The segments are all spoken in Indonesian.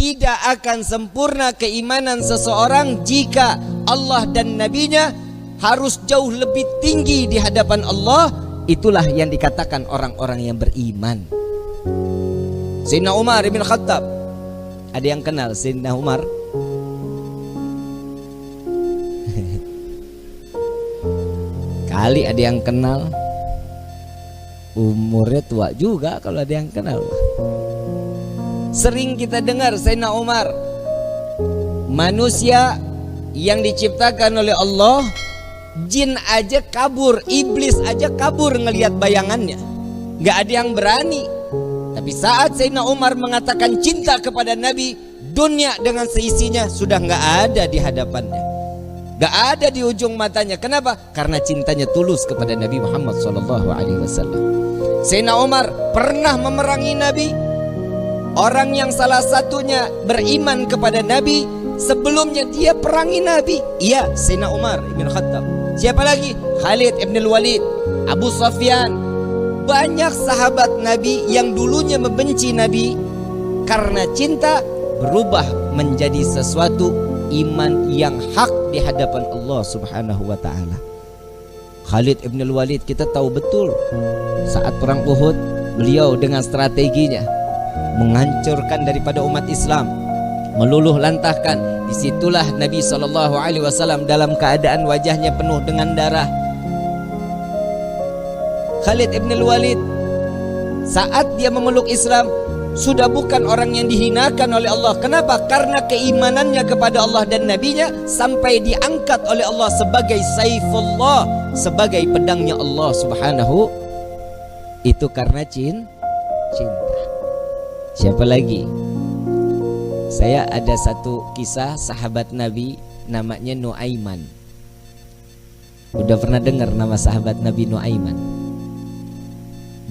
tidak akan sempurna keimanan seseorang jika Allah dan Nabi-Nya harus jauh lebih tinggi di hadapan Allah. Itulah yang dikatakan orang-orang yang beriman. Sayyidina Umar bin Khattab, ada yang kenal Sayyidina Umar? Kali ada yang kenal. Umurnya tua juga kalau ada yang kenal. Sering kita dengar Sayyidina Umar, manusia yang diciptakan oleh Allah, jin aja kabur, iblis aja kabur ngelihat bayangannya, nggak ada yang berani. Tapi saat Sayyidina Umar mengatakan cinta kepada Nabi, dunia dengan seisinya sudah nggak ada di hadapannya, nggak ada di ujung matanya. Kenapa? Karena cintanya tulus kepada Nabi Muhammad SAW. Sayyidina Umar pernah memerangi Nabi. Orang yang salah satunya beriman kepada Nabi, sebelumnya dia perangi Nabi. Iya, Sayyidina Umar bin Khattab. Siapa lagi? Khalid ibn Walid, Abu Sufyan. Banyak sahabat Nabi yang dulunya membenci Nabi, karena cinta berubah menjadi sesuatu iman yang hak di hadapan Allah Subhanahu wa ta'ala. Khalid ibn Walid kita tahu betul, saat perang Uhud beliau dengan strateginya menghancurkan daripada umat Islam, meluluh lantahkan. Disitulah Nabi SAW dalam keadaan wajahnya penuh dengan darah. Khalid ibn Walid saat dia memeluk Islam sudah bukan orang yang dihinakan oleh Allah. Kenapa? Karena keimanannya kepada Allah dan Nabi-Nya sampai diangkat oleh Allah sebagai Saifullah, sebagai pedangnya Allah Subhanahu. Itu karena cinta. Siapa lagi? Saya ada satu kisah sahabat Nabi namanya Nuaiman. Udah pernah dengar nama sahabat Nabi Nuaiman?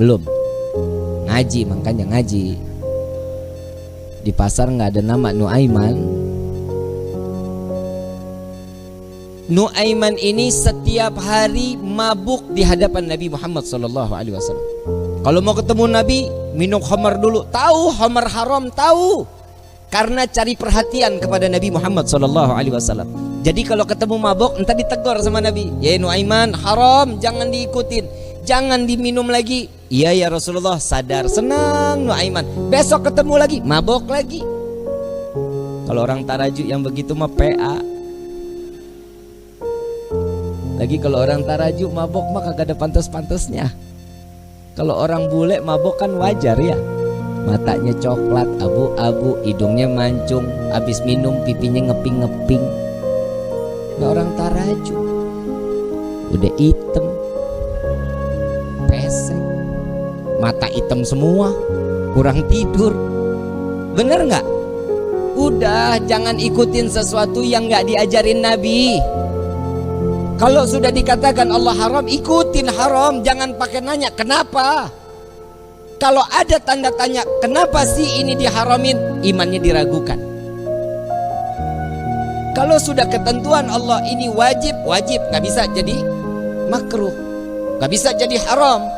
Belum? Ngaji, makanya ngaji. Di pasar nggak ada nama Nuaiman. Nuaiman ini setiap hari mabuk di hadapan Nabi Muhammad SAW. Kalau mau ketemu Nabi, minum khamar dulu. Tahu khamar haram, tahu. Karena cari perhatian kepada Nabi Muhammad SAW. Jadi kalau ketemu mabuk, entar ditegur sama Nabi. Ya Nuaiman, haram, jangan diikutin, jangan diminum lagi. Iya ya Rasulullah, sadar, senang Nuaiman. Besok ketemu lagi, mabuk lagi. Kalau orang Tarajuk yang begitu mah PA. Lagi kalau orang Tarajuk mabuk mah kagak ada pantas-pantasnya. Kalau orang bule mabuk kan wajar ya. Matanya coklat, abu-abu, hidungnya mancung, habis minum pipinya ngeping-ngeping. Nah, orang Tarajuk udah hitam, pesek, mata hitam semua, kurang tidur. Bener nggak? Udah, jangan ikutin sesuatu yang nggak diajarin Nabi. Kalau sudah dikatakan Allah haram, ikutin haram. Jangan pakai nanya kenapa. Kalau ada tanda tanya kenapa sih ini diharamin, imannya diragukan. Kalau sudah ketentuan Allah ini wajib, wajib, nggak bisa jadi makruh, nggak bisa jadi haram.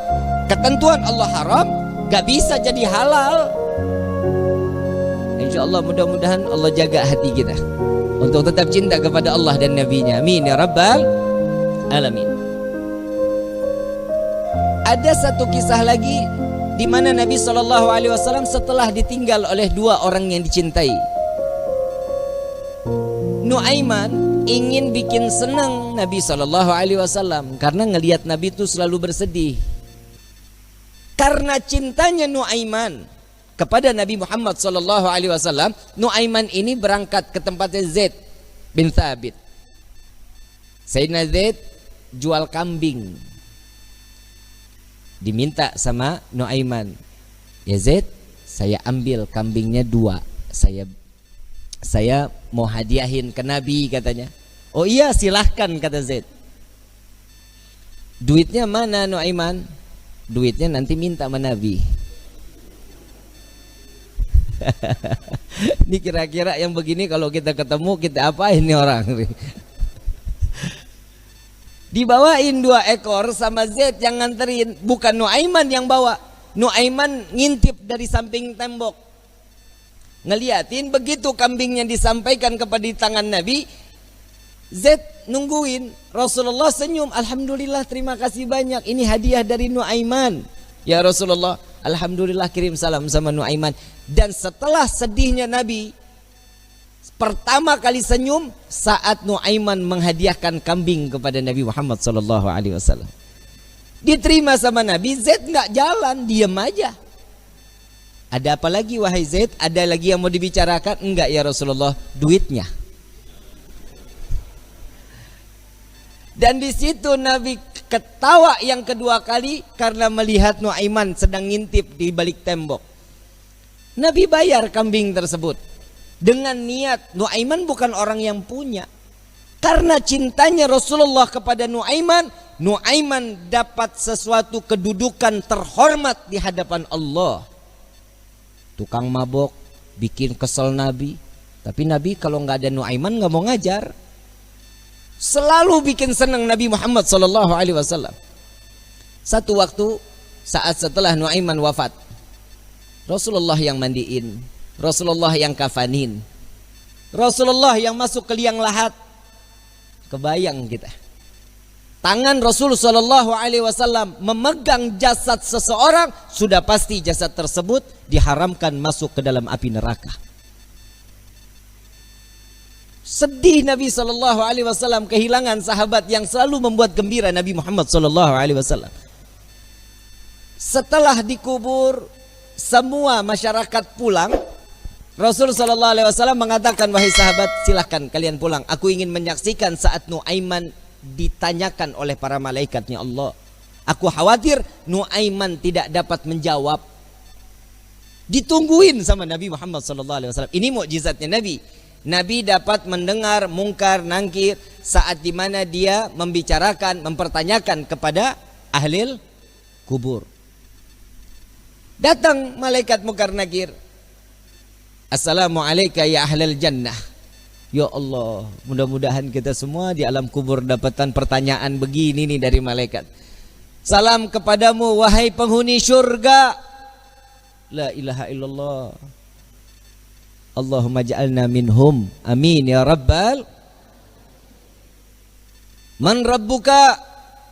Ketentuan Allah haram, nggak bisa jadi halal. Insya Allah mudah-mudahan Allah jaga hati kita untuk tetap cinta kepada Allah dan Nabi-Nya. Amin ya Rabbal Alamin. Ada satu kisah lagi di mana Nabi SAW setelah ditinggal oleh dua orang yang dicintai. Nuaiman ingin bikin senang Nabi SAW karena ngelihat Nabi itu selalu bersedih. Karena cintanya Nuaiman kepada Nabi Muhammad SAW, Nuaiman ini berangkat ke tempatnya Zaid bin Thabit. Sayyidina Zaid jual kambing, diminta sama Nuaiman, ya Zaid, saya ambil kambingnya 2, saya mau hadiahin ke Nabi katanya. Oh iya silahkan kata Zaid. Duitnya mana Nuaiman? Duitnya nanti minta sama Nabi. Ini kira-kira yang begini kalau kita ketemu kita apain nih orang? Dibawain 2 ekor sama Zaid yang nganterin, bukan Nuaiman yang bawa. Nuaiman ngintip dari samping tembok. ngeliatin. Begitu kambingnya disampaikan kepada di tangan Nabi, Zaid nungguin. Rasulullah senyum, alhamdulillah, terima kasih banyak, ini hadiah dari Nuaiman. Ya Rasulullah, alhamdulillah, kirim salam sama Nuaiman. Dan setelah sedihnya Nabi pertama kali senyum saat Nuaiman menghadiahkan kambing kepada Nabi Muhammad SAW. Diterima sama Nabi. Zaid nggak jalan, diam aja. Ada apa lagi wahai Zaid? Ada lagi yang mau dibicarakan? Enggak ya Rasulullah, duitnya. Dan di situ Nabi ketawa yang kedua kali karena melihat Nuaiman sedang ngintip di balik tembok. Nabi bayar kambing tersebut dengan niat Nuaiman bukan orang yang punya. Karena cintanya Rasulullah kepada Nuaiman, Nuaiman dapat sesuatu kedudukan terhormat di hadapan Allah. Tukang mabok bikin kesel Nabi, tapi Nabi kalau nggak ada Nuaiman nggak mau ngajar. Selalu bikin senang Nabi Muhammad SAW. Satu waktu saat setelah Nuaiman wafat, Rasulullah yang mandiin, Rasulullah yang kafanin, Rasulullah yang masuk ke liang lahat. Kebayang kita, tangan Rasul SAW memegang jasad seseorang, sudah pasti jasad tersebut diharamkan masuk ke dalam api neraka. Sedih Nabi SAW kehilangan sahabat yang selalu membuat gembira Nabi Muhammad SAW. Setelah dikubur, semua masyarakat pulang. Rasul SAW mengatakan, wahai sahabat, silahkan kalian pulang. Aku ingin menyaksikan saat Nuaiman ditanyakan oleh para malaikatnya Allah. Aku khawatir Nuaiman tidak dapat menjawab. Ditungguin sama Nabi Muhammad SAW. Ini mukjizatnya Nabi. Nabi dapat mendengar mungkar nangkir saat dimana dia membicarakan, mempertanyakan kepada ahli kubur. Datang malaikat mungkar nakir. Assalamualaikum ya ahlal jannah. Ya Allah, mudah-mudahan kita semua di alam kubur dapatkan pertanyaan begini nih dari malaikat. Salam kepadamu wahai penghuni syurga. La ilaha illallah. Allahumma ja'alna minhum. Amin ya rabbal. Man rabbuka?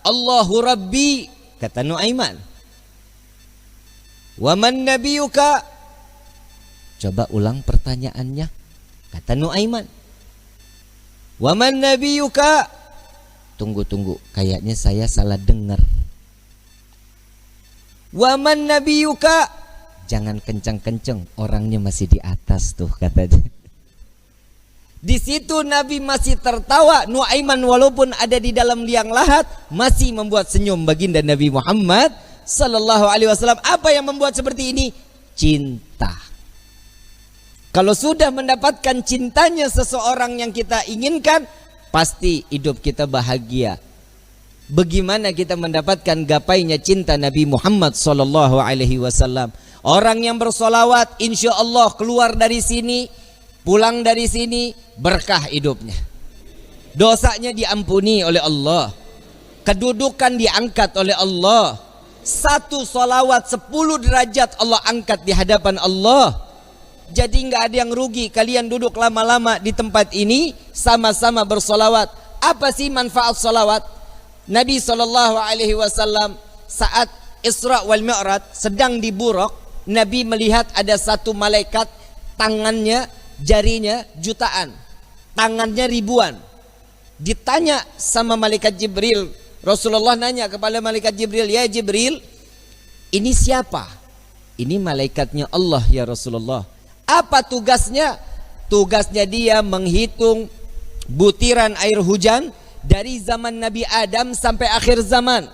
Allahu rabbi, kata Nuaiman. Wa man nabiyuka? Coba ulang pertanyaannya, kata Nuaiman. Wa man nabiyuka? Tunggu, kayaknya saya salah dengar. Wa man nabiyuka? Jangan kencang-kencang, orangnya masih di atas tuh, katanya. Di situ Nabi masih tertawa. Nuaiman walaupun ada di dalam liang lahat masih membuat senyum baginda Nabi Muhammad SAW. Apa yang membuat seperti ini? Cinta. Kalau sudah mendapatkan cintanya seseorang yang kita inginkan, pasti hidup kita bahagia. Bagaimana kita mendapatkan gapainya cinta Nabi Muhammad SAW? Orang yang bersolawat, insya Allah keluar dari sini, pulang dari sini, berkah hidupnya. Dosanya diampuni oleh Allah. Kedudukan diangkat oleh Allah. Satu solawat 10 derajat Allah angkat di hadapan Allah. Jadi nggak ada yang rugi. Kalian duduk lama-lama di tempat ini, sama-sama bersolawat. Apa sih manfaat solawat? Nabi SAW saat Isra wal Mi'raj sedang di Buraq, Nabi melihat ada satu malaikat, tangannya, jarinya jutaan, tangannya ribuan. Ditanya sama malaikat Jibril, Rasulullah nanya kepada malaikat Jibril, ya Jibril, ini siapa? Ini malaikatnya Allah ya Rasulullah. Apa tugasnya? Tugasnya dia menghitung butiran air hujan dari zaman Nabi Adam sampai akhir zaman.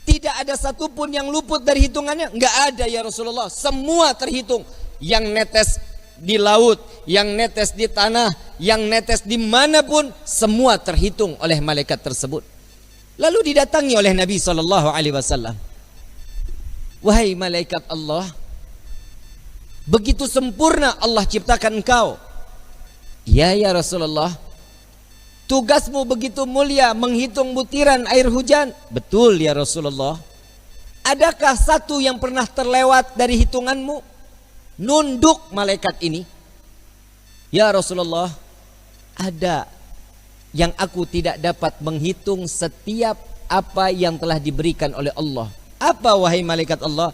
Tidak ada satupun yang luput dari hitungannya. Enggak ada ya Rasulullah. Semua terhitung. Yang netes di laut, yang netes di tanah, yang netes dimanapun, semua terhitung oleh malaikat tersebut. Lalu didatangi oleh Nabi SAW. Wahai malaikat Allah, begitu sempurna Allah ciptakan engkau. Ya Rasulullah, tugasmu begitu mulia menghitung butiran air hujan. Betul ya Rasulullah. Adakah satu yang pernah terlewat dari hitunganmu? nunduk malaikat ini. Ya Rasulullah, ada yang aku tidak dapat menghitung setiap apa yang telah diberikan oleh Allah. Apa wahai malaikat Allah?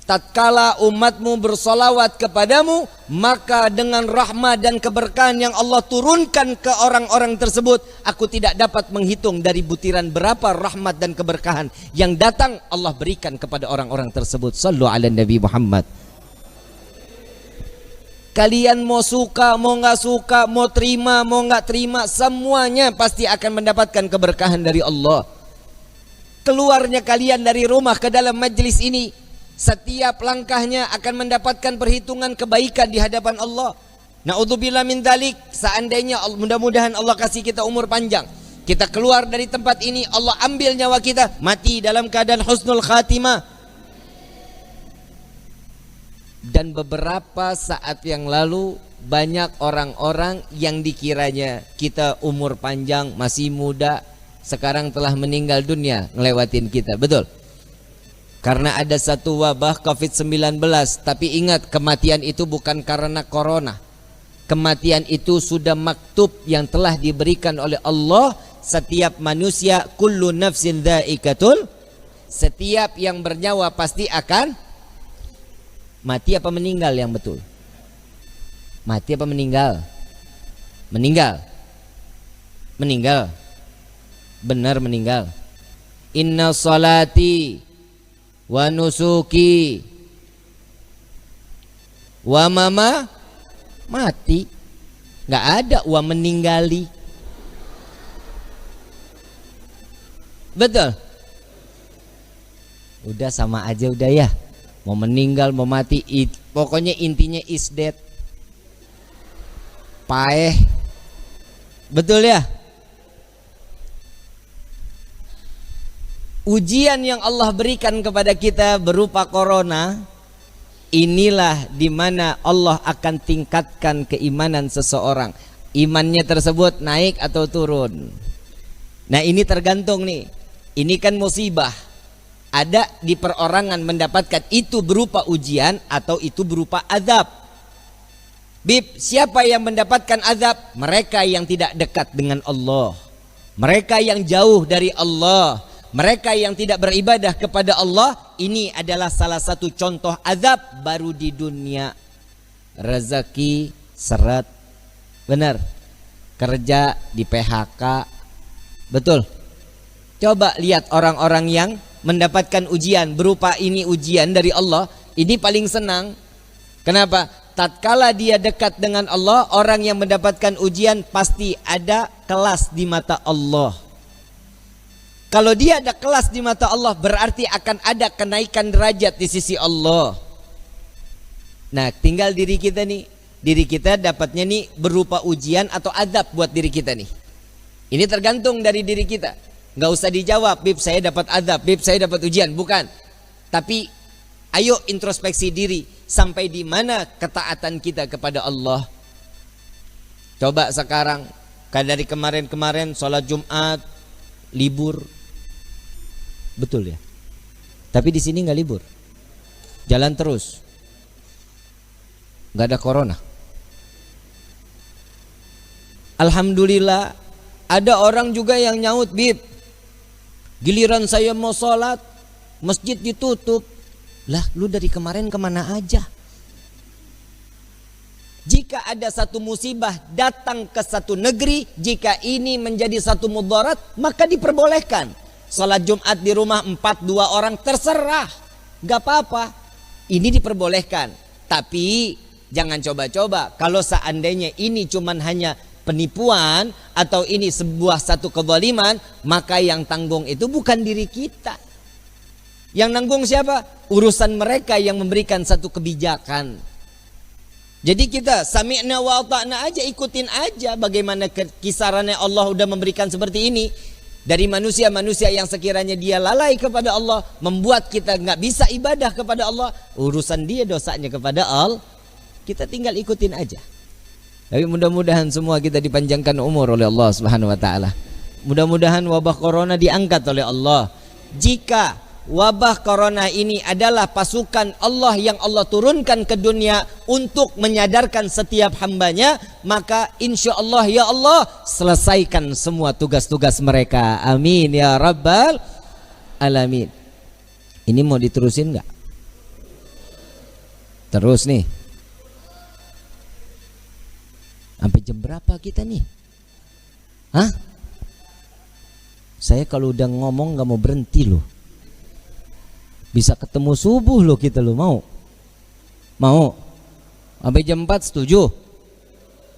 Tatkala umatmu bersolawat kepadamu, maka dengan rahmat dan keberkahan yang Allah turunkan ke orang-orang tersebut, aku tidak dapat menghitung dari butiran berapa rahmat dan keberkahan yang datang Allah berikan kepada orang-orang tersebut. Sallu ala Nabi Muhammad. Kalian mau suka, mau nggak suka, mau terima, mau nggak terima, semuanya pasti akan mendapatkan keberkahan dari Allah. Keluarnya kalian dari rumah ke dalam majlis ini, setiap langkahnya akan mendapatkan perhitungan kebaikan di hadapan Allah. Na'udzubillah min dzalik. Seandainya mudah-mudahan Allah kasih kita umur panjang, kita keluar dari tempat ini, Allah ambil nyawa kita, mati dalam keadaan husnul khatimah. Dan beberapa saat yang lalu banyak orang-orang yang dikiranya kita umur panjang, masih muda, sekarang telah meninggal dunia ngelewatin kita. Betul? Karena ada satu wabah COVID-19. Tapi ingat, kematian itu bukan karena corona. Kematian itu sudah maktub yang telah diberikan oleh Allah. Setiap manusia, kullu nafsin dha'iqatul, setiap yang bernyawa pasti akan mati. Apa meninggal yang betul? Mati apa meninggal? Meninggal. Meninggal. Benar meninggal. Inna salati wa nusuki wa mama mati. Nggak ada wa meninggali. Betul? Udah sama aja udah ya. Mau meninggal mau mati, pokoknya intinya is dead. Paeh. Betul ya? Ujian yang Allah berikan kepada kita berupa corona, inilah dimana Allah akan tingkatkan keimanan seseorang. Imannya tersebut naik atau turun. Nah ini tergantung nih. Ini kan musibah. Ada di perorangan mendapatkan itu berupa ujian atau itu berupa azab. Bib, siapa yang mendapatkan azab? Mereka yang tidak dekat dengan Allah, mereka yang jauh dari Allah, mereka yang tidak beribadah kepada Allah. Ini adalah salah satu contoh azab baru di dunia. Rezeki seret, benar. Kerja di PHK, betul. Coba lihat orang-orang yang mendapatkan ujian berupa ini, ujian dari Allah, ini paling senang. Kenapa? Tatkala dia dekat dengan Allah, orang yang mendapatkan ujian pasti ada kelas di mata Allah. Kalau dia ada kelas di mata Allah, berarti akan ada kenaikan derajat di sisi Allah. Nah, tinggal diri kita nih. Diri kita dapatnya nih berupa ujian atau azab buat diri kita nih. Ini tergantung dari diri kita. Nggak usah dijawab, Bib saya dapat azab, Bib saya dapat ujian. Bukan. Tapi ayo introspeksi diri. Sampai di mana ketaatan kita kepada Allah. Coba sekarang, dari kemarin-kemarin sholat Jumat libur. Betul ya? Tapi di sini nggak libur. Jalan terus. Nggak ada corona. Alhamdulillah, ada orang juga yang nyaut, Bib, giliran saya mau sholat masjid ditutup. Lah lu dari kemarin kemana aja? Jika ada satu musibah datang ke satu negeri, jika ini menjadi satu mudarat, maka diperbolehkan sholat Jumat di rumah 4-2 orang, terserah, gak apa-apa. Ini diperbolehkan. Tapi jangan coba-coba. Kalau seandainya ini cuman hanya penipuan atau ini sebuah satu kezaliman, maka yang tanggung itu bukan diri kita. Yang nanggung siapa? Urusan mereka yang memberikan satu kebijakan. Jadi kita sami'na wa ata'na aja, ikutin aja bagaimana kisarannya Allah udah memberikan seperti ini. Dari manusia-manusia yang sekiranya dia lalai kepada Allah, membuat kita nggak bisa ibadah kepada Allah, urusan dia dosanya kepada Allah. Kita tinggal ikutin aja. Tapi mudah-mudahan semua kita dipanjangkan umur oleh Allah Subhanahu wa taala. Mudah-mudahan wabah corona diangkat oleh Allah. Jika wabah corona ini adalah pasukan Allah yang Allah turunkan ke dunia untuk menyadarkan setiap hambanya, maka insya Allah ya Allah selesaikan semua tugas-tugas mereka. Amin ya rabbal alamin. Ini mau diterusin nggak? Terus nih. Sampai jam berapa kita nih? Hah? Saya kalau udah ngomong nggak mau berhenti loh. Bisa ketemu subuh loh kita loh, mau? Mau? Sampai jam 4 setuju?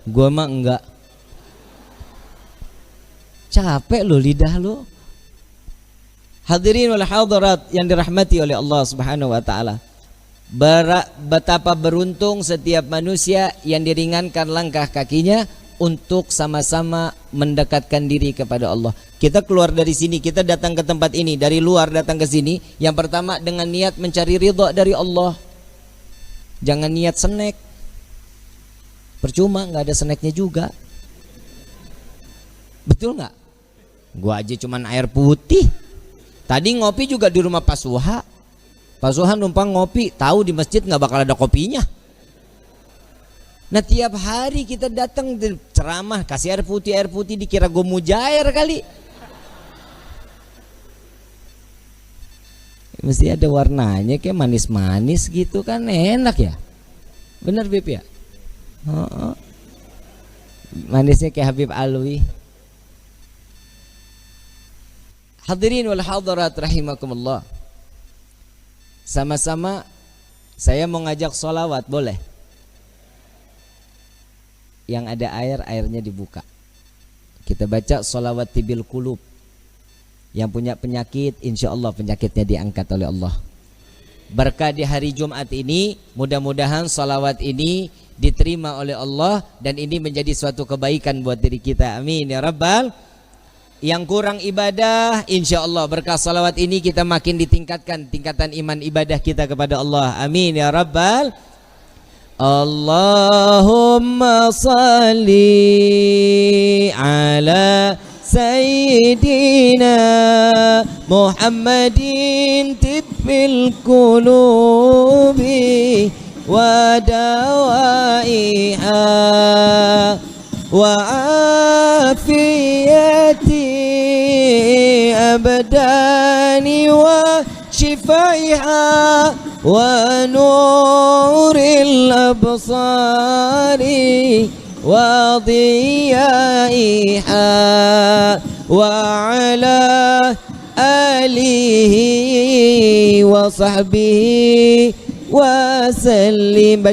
Gua mah enggak. Capek loh lidah lo. Hadirin wal hadirat yang dirahmati oleh Allah Subhanahu wa taala. Betapa beruntung setiap manusia yang diringankan langkah kakinya untuk sama-sama mendekatkan diri kepada Allah. Kita keluar dari sini, kita datang ke tempat ini, dari luar datang ke sini, yang pertama dengan niat mencari ridha dari Allah. Jangan niat snack. Percuma, nggak ada snacknya juga. Betul nggak? Gua aja cuman air putih. Tadi ngopi juga di rumah Pak Suha. Pak Suha numpang ngopi, tahu di masjid nggak bakal ada kopinya. Nah tiap hari kita datang ceramah kasih air putih dikira gue mujair kali. Mesti ada warnanya kayak manis-manis gitu kan, enak ya. Bener Bib ya? Manisnya kayak Habib Alwi. Hadirin wal hadirat rahimakumullah. Sama-sama saya mau ngajak sholawat, boleh? Yang ada air, airnya dibuka. Kita baca sholawat tibil kulub. Yang punya penyakit, insya Allah penyakitnya diangkat oleh Allah. Berkah di hari Jumat ini, mudah-mudahan sholawat ini diterima oleh Allah dan ini menjadi suatu kebaikan buat diri kita. Amin ya rabbal. Yang kurang ibadah, insya Allah berkah sholawat ini kita makin ditingkatkan tingkatan iman ibadah kita kepada Allah. Amin ya rabbal. Allahumma salli ala sayyidina Muhammadin tibbil qulubi wa dawaiha wa afiyati abdani wa shifaiha wa nuril absari wa diyaiha wa ala alihi wa sahbihi wa sallim.